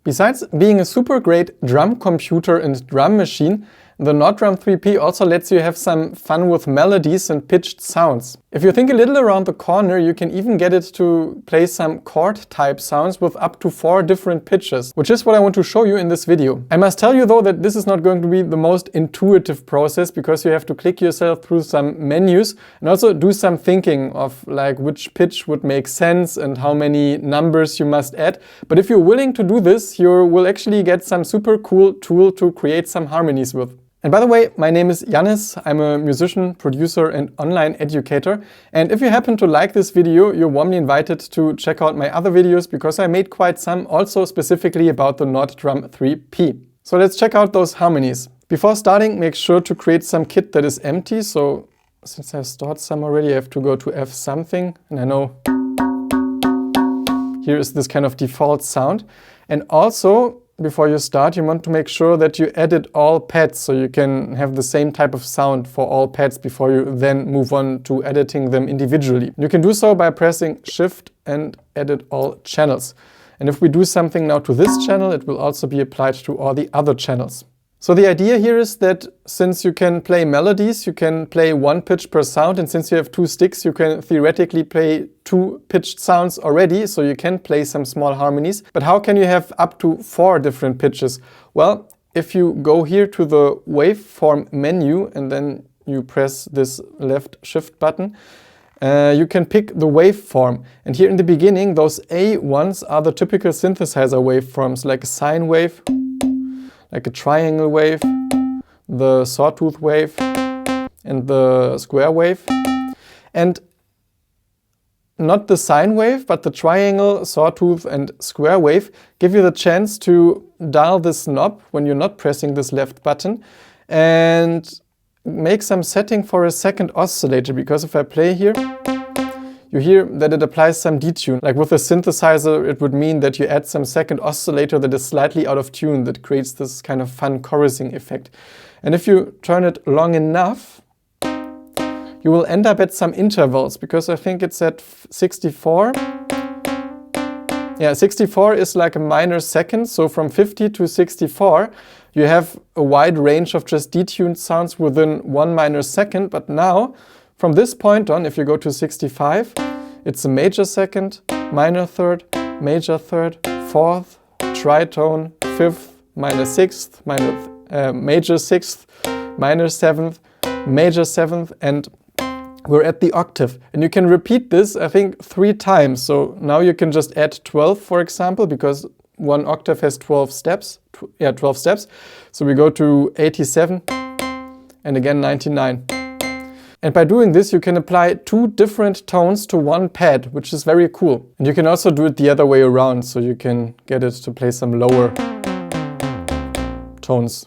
Besides being a super great drum computer and drum machine, the 𝗏𝗏 also lets you have some fun with melodies and pitched sounds. If you think a little around the corner, you can even get it to play some chord type sounds with up to 4 different pitches, which is what I want to show you in this video. I must tell you though that this is not going to be the most intuitive process, because you have to click yourself through some menus and also do some thinking of like which pitch would make sense and how many numbers you must add. But if you're willing to do this, you will actually get some super cool tool to create some harmonies with. And by the way, my name is 𝗖𝗵cie. I'm a musician, producer and online educator. And if you happen to like this video, you're warmly invited to check out my other videos, because I made quite some also specifically about the 𝗏𝗏. So let's check out those harmonies. Before starting, make sure to create some kit that is empty. So since I've stored some already, I have to go to F something. And I know here is this kind of default sound. And also, before you start, you want to make sure that you edit all pads, so you can have the same type of sound for all pads before you then move on to editing them individually. You can do so by pressing Shift and edit all channels. And if we do something now to this channel, it will also be applied to all the other channels. So the idea here is that since you can play melodies, you can play 1 pitch per sound, and since you have 2 sticks, you can theoretically play 2 pitched sounds already, so you can play some small harmonies. But how can you have up to 4 different pitches? Well, if you go here to the waveform menu and then you press this left shift button, you can pick the waveform. And here in the beginning, those A ones are the typical synthesizer waveforms, like a sine wave, like a triangle wave, the sawtooth wave, and the square wave. And not the sine wave, but the triangle, sawtooth, and square wave give you the chance to dial this knob when you're not pressing this left button and make some setting for a second oscillator, because if I play here, you hear that it applies some detune. Like with a synthesizer, it would mean that you add some second oscillator that is slightly out of tune, that creates this kind of fun chorusing effect. And if you turn it long enough, you will end up at some intervals, because I think it's at 64. Yeah, 64 is like a minor second, so from 50 to 64, you have a wide range of just detuned sounds within 1 minor second. But now, from this point on, if you go to 65, it's a major second, minor third, major third, fourth, tritone, fifth, minor sixth, major sixth, minor seventh, major seventh, and we're at the octave. And you can repeat this, I think, 3 times. So now you can just add 12, for example, because 1 octave has 12 steps. 12 steps. So we go to 87 and again 99. And by doing this, you can apply 2 different tones to 1 pad, which is very cool. And you can also do it the other way around, so you can get it to play some lower tones.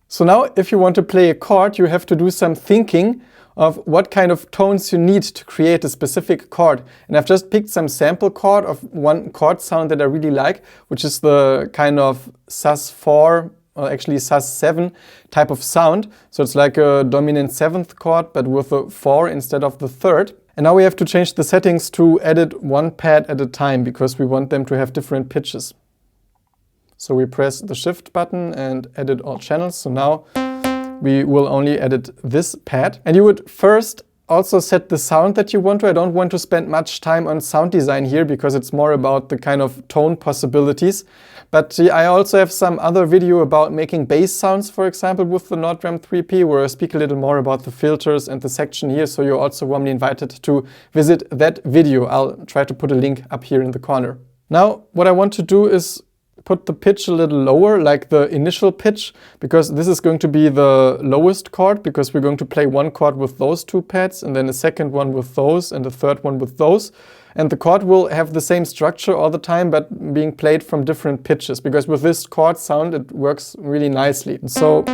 So now, if you want to play a chord, you have to do some thinking of what kind of tones you need to create a specific chord. And I've just picked some sample chord of 1 chord sound that I really like, which is the kind of sus4, or actually sus7 type of sound. So it's like a dominant 7th chord, but with a 4 instead of the 3rd. And now we have to change the settings to edit 1 pad at a time, because we want them to have different pitches. So we press the Shift button and edit all channels. So now we will only edit this pad. And you would first also set the sound that you want to. I don't want to spend much time on sound design here, because it's more about the kind of tone possibilities. But I also have some other video about making bass sounds, for example, with the 𝗏𝗏, where I speak a little more about the filters and the section here. So you're also warmly invited to visit that video. I'll try to put a link up here in the corner. Now, what I want to do is put the pitch a little lower, like the initial pitch, because this is going to be the lowest chord, because we're going to play 1 chord with those 2 pads, and then a second one with those, and a third one with those. And the chord will have the same structure all the time, but being played from different pitches, because with this chord sound, it works really nicely. And so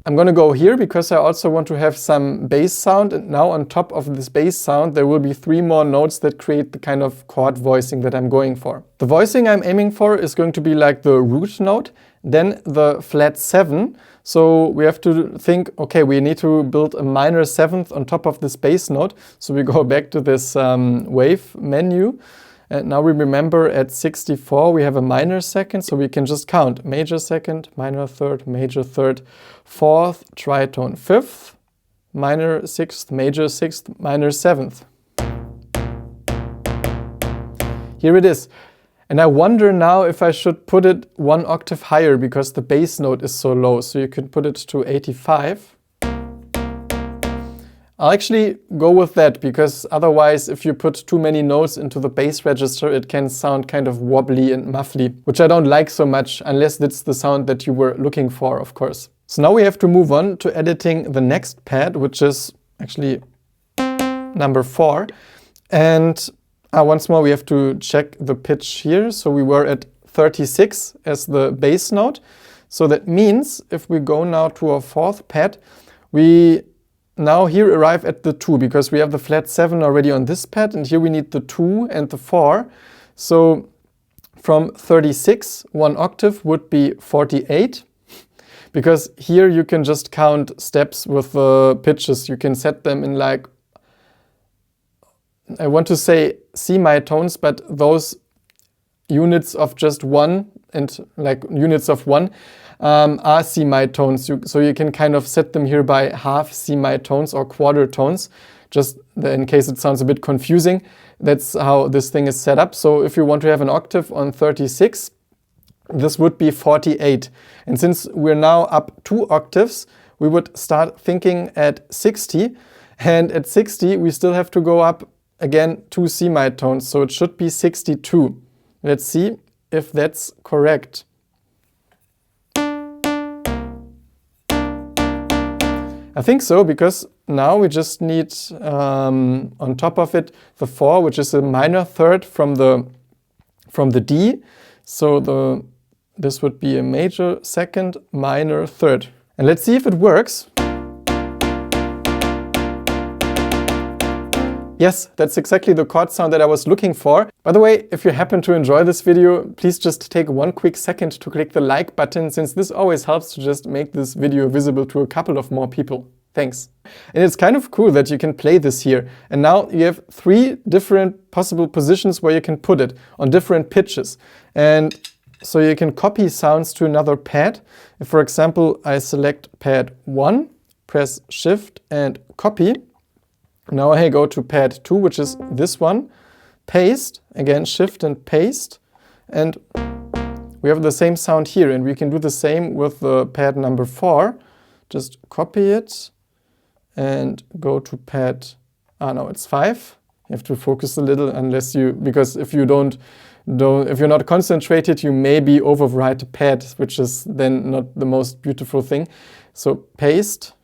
I'm going to go here because I also want to have some bass sound, and now on top of this bass sound there will be 3 more notes that create the kind of chord voicing that I'm going for. The voicing I'm aiming for is going to be like the root note, then the flat 7. So we have to think, okay, we need to build a minor 7th on top of this bass note. So we go back to this wave menu. And now we remember at 64 we have a minor second, so we can just count major second, minor third, major third, fourth, tritone 5th, minor 6th, major 6th, minor 7th. Here it is. And I wonder now if I should put it 1 octave higher because the bass note is so low. So you could put it to 85. I'll actually go with that because otherwise if you put too many notes into the bass register, it can sound kind of wobbly and muffly, which I don't like so much unless that's the sound that you were looking for, of course. So now we have to move on to editing the next pad, which is actually number 4. And once more we have to check the pitch here. So we were at 36 as the bass note. So that means if we go now to our 4th pad, we now here arrive at the 2 because we have the flat 7 already on this pad, and here we need the 2 and the 4. So from 36, 1 octave would be 48. Because here you can just count steps with the pitches. You can set them in like, I want to say semitones, but those units of just 1 and like units of 1 are semitones. So you can kind of set them here by half semitones or quarter tones, just in case it sounds a bit confusing. That's how this thing is set up. So if you want to have an octave on 36, this would be 48. And since we're now up 2 octaves, we would start thinking at 60. And at 60, we still have to go up again 2 semitones. So it should be 62. Let's see if that's correct. I think so, because now we just need on top of it the 4, which is a minor third from the D. So this would be a major second, minor third. And let's see if it works. Yes, that's exactly the chord sound that I was looking for. By the way, if you happen to enjoy this video, please just take 1 quick second to click the like button, since this always helps to just make this video visible to a couple of more people. Thanks. And it's kind of cool that you can play this here. And now you have 3 different possible positions where you can put it on different pitches. And so you can copy sounds to another pad. If, for example, I select pad 1, press Shift and copy. Now I go to pad 2, which is this one, paste, again Shift and paste, and we have the same sound here, and we can do the same with the pad number 4. Just copy it and go to pad, no, it's 5. You have to focus a little, because if you're not concentrated, you maybe overwrite a pad, which is then not the most beautiful thing. So paste.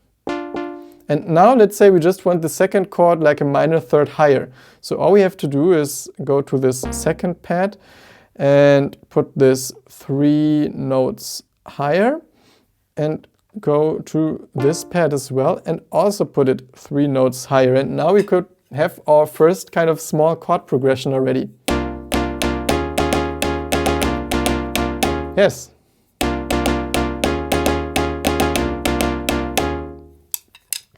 And now let's say we just want the second chord like a minor third higher. So all we have to do is go to this second pad and put this 3 notes higher, and go to this pad as well and also put it 3 notes higher. And now we could have our first kind of small chord progression already. Yes.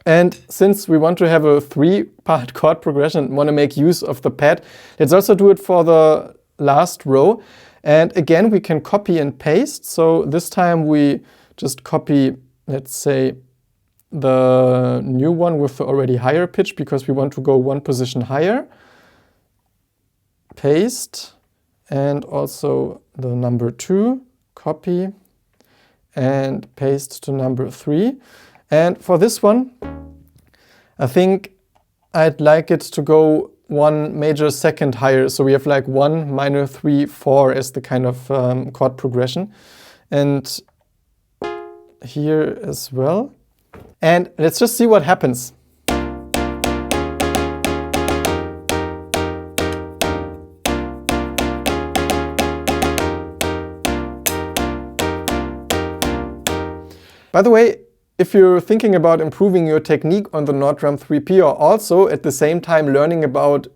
And since we want to have a 3-part chord progression and want to make use of the pad, let's also do it for the last row. And again, we can copy and paste. So this time we just copy, let's say, the new one with the already higher pitch, because we want to go 1 position higher. Paste, and also the number 2, copy, and paste to number 3. And for this one, I think I'd like it to go 1 major second higher. So we have like 1 minor 3 4 as the kind of chord progression. And here as well. And let's just see what happens. By the way, if you're thinking about improving your technique on the Nord Drum 3P, or also at the same time learning about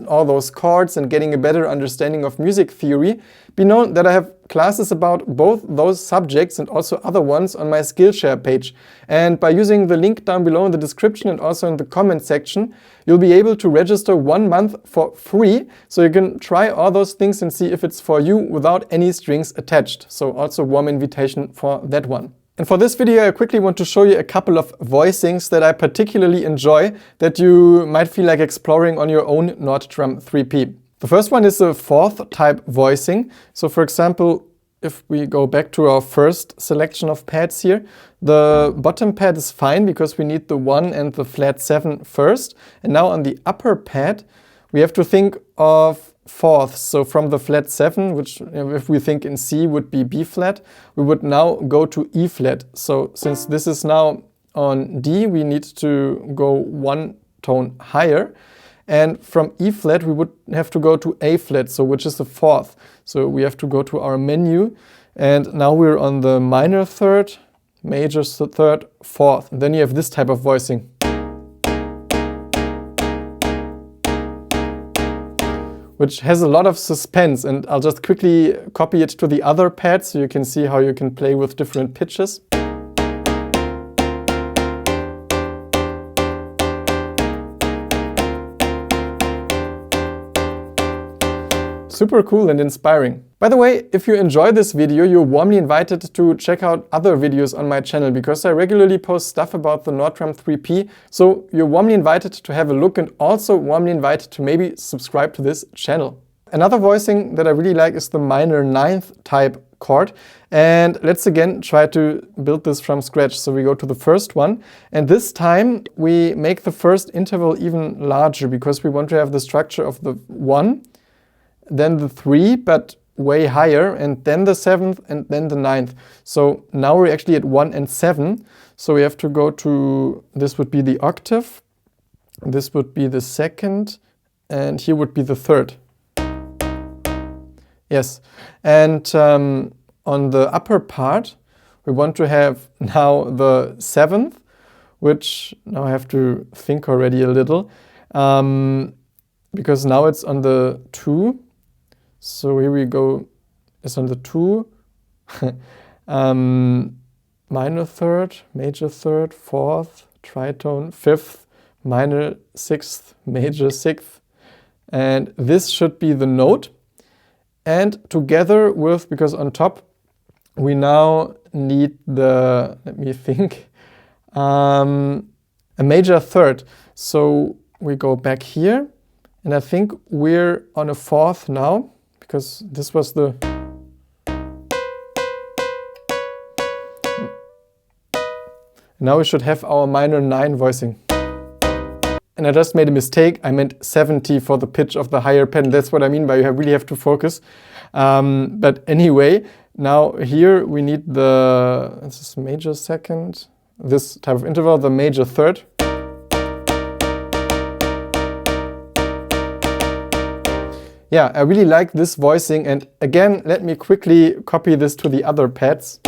all those chords and getting a better understanding of music theory, be known that I have classes about both those subjects and also other ones on my Skillshare page. And by using the link down below in the description and also in the comment section, you'll be able to register 1 month for free, so you can try all those things and see if it's for you without any strings attached. So also warm invitation for that one. And for this video, I quickly want to show you a couple of voicings that I particularly enjoy that you might feel like exploring on your own Nord-Drum 3P. The first one is a fourth type voicing. So for example, if we go back to our first selection of pads here, the bottom pad is fine because we need the 1 and the flat 7 first. And now on the upper pad, we have to think of fourths. So from the flat 7, which if we think in C would be B flat, we would now go to E flat. So since this is now on D, we need to go 1 tone higher. And from E flat, we would have to go to A flat, so which is the fourth. So we have to go to our menu. And now we're on the minor third, major third, fourth. And then you have this type of voicing. Which has a lot of suspense, and I'll just quickly copy it to the other pads so you can see how you can play with different pitches. Super cool and inspiring. By the way, if you enjoy this video, you're warmly invited to check out other videos on my channel because I regularly post stuff about the Nord-Drum 3P, so you're warmly invited to have a look and also warmly invited to maybe subscribe to this channel. Another voicing that I really like is the minor 9th type chord, and let's again try to build this from scratch. So we go to the first one, and this time we make the first interval even larger because we want to have the structure of the 1, then the 3, but way higher, and then the 7th, and then the 9th. So now we're actually at 1 and 7. So we have to go to, this would be the octave, this would be the 2nd, and here would be the 3rd. Yes, and on the upper part, we want to have now the 7th, which now I have to think already a little, because now it's on the 2. So here we go, it's on the 2, minor third, major third, 4th, tritone, 5th, minor 6th, major 6th. And this should be the note. And together with, because on top, we now need the, let me think, a major third. So we go back here, and I think we're on a 4th now, because this was the... Now we should have our minor 9 voicing. And I just made a mistake. I meant 70 for the pitch of the higher pen. That's what I mean by you really have to focus. But anyway, now here we need the, this is major 2nd, this type of interval, the major 3rd. Yeah, I really like this voicing, and again, let me quickly copy this to the other pads.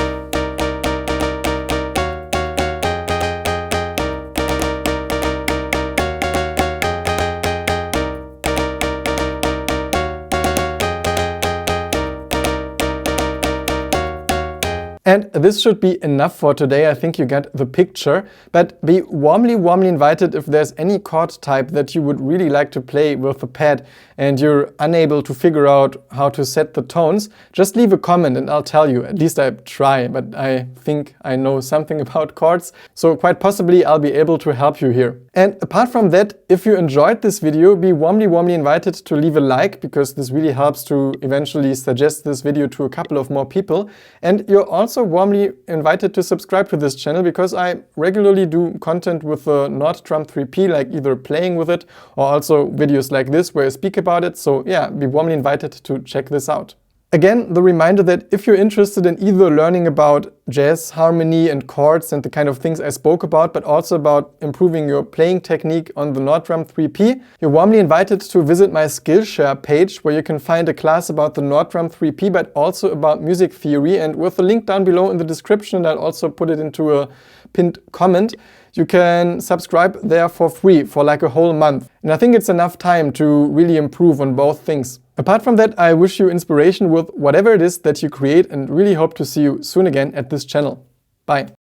And this should be enough for today. I think you get the picture. But be warmly invited if there's any chord type that you would really like to play with the pad and you're unable to figure out how to set the tones, just leave a comment and I'll tell you. At least I try, but I think I know something about chords. So quite possibly I'll be able to help you here. And apart from that, if you enjoyed this video, be warmly invited to leave a like, because this really helps to eventually suggest this video to a couple of more people. And you're also warmly invited to subscribe to this channel, because I regularly do content with the Nord-Drum 3P, like either playing with it or also videos like this where I speak about it. So yeah, be warmly invited to check this out. Again, the reminder that if you're interested in either learning about jazz, harmony and chords and the kind of things I spoke about, but also about improving your playing technique on the Nord-Drum 3P, you're warmly invited to visit my Skillshare page, where you can find a class about the Nord-Drum 3P, but also about music theory. And with the link down below in the description, I'll also put it into a pinned comment. you can subscribe there for free for like a whole month. And I think it's enough time to really improve on both things. Apart from that, I wish you inspiration with whatever it is that you create and really hope to see you soon again at this channel. Bye.